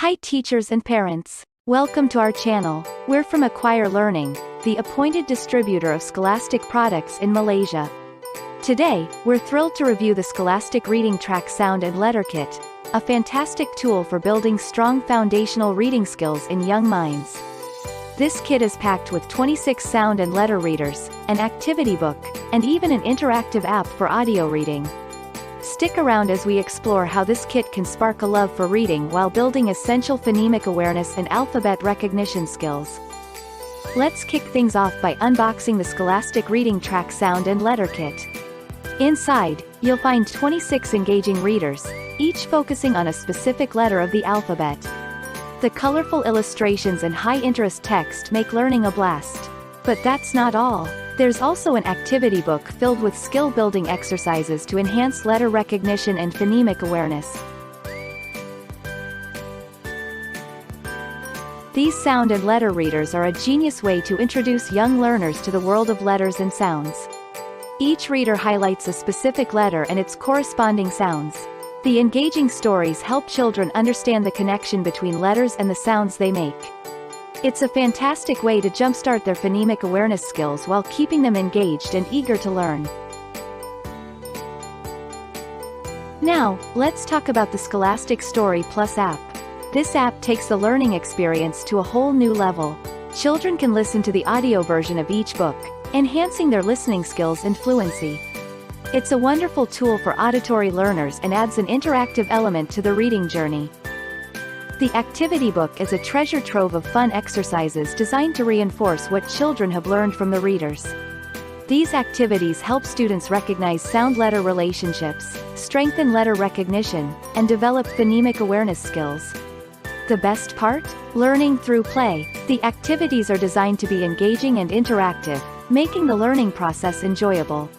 Hi teachers and parents. Welcome to our channel. We're from Acquire Learning, the appointed distributor of Scholastic products in Malaysia. Today, we're thrilled to review the Scholastic Reading Track Sound and Letter Kit, a fantastic tool for building strong foundational reading skills in young minds. This kit is packed with 26 sound and letter readers, an activity book, and even an interactive app for audio reading. Stick around as we explore how this kit can spark a love for reading while building essential phonemic awareness and alphabet recognition skills. Let's kick things off by unboxing the Scholastic Reading Track Sound and Letter Kit. Inside, you'll find 26 engaging readers, each focusing on a specific letter of the alphabet. The colorful illustrations and high-interest text make learning a blast. But that's not all. There's also an activity book filled with skill-building exercises to enhance letter recognition and phonemic awareness. These sound and letter readers are a genius way to introduce young learners to the world of letters and sounds. Each reader highlights a specific letter and its corresponding sounds. The engaging stories help children understand the connection between letters and the sounds they make. It's a fantastic way to jumpstart their phonemic awareness skills while keeping them engaged and eager to learn. Now, let's talk about the Scholastic Story Plus app. This app takes the learning experience to a whole new level. Children can listen to the audio version of each book, enhancing their listening skills and fluency. It's a wonderful tool for auditory learners and adds an interactive element to the reading journey. The activity book is a treasure trove of fun exercises designed to reinforce what children have learned from the readers. These activities help students recognize sound-letter relationships, strengthen letter recognition, and develop phonemic awareness skills. The best part? Learning through play. The activities are designed to be engaging and interactive, making the learning process enjoyable.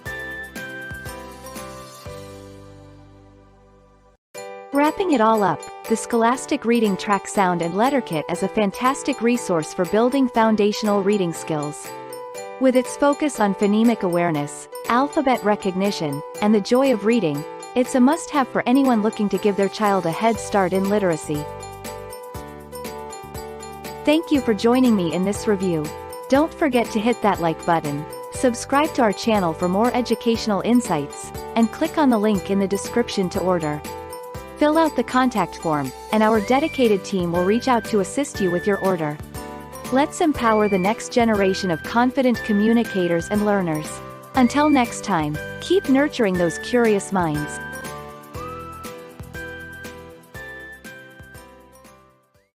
Wrapping it all up, the Scholastic Reading Track Sound and Letter Kit is a fantastic resource for building foundational reading skills. With its focus on phonemic awareness, alphabet recognition, and the joy of reading, it's a must-have for anyone looking to give their child a head start in literacy. Thank you for joining me in this review. Don't forget to hit that like button, subscribe to our channel for more educational insights, and click on the link in the description to order. Fill out the contact form, and our dedicated team will reach out to assist you with your order. Let's empower the next generation of confident communicators and learners. Until next time, keep nurturing those curious minds.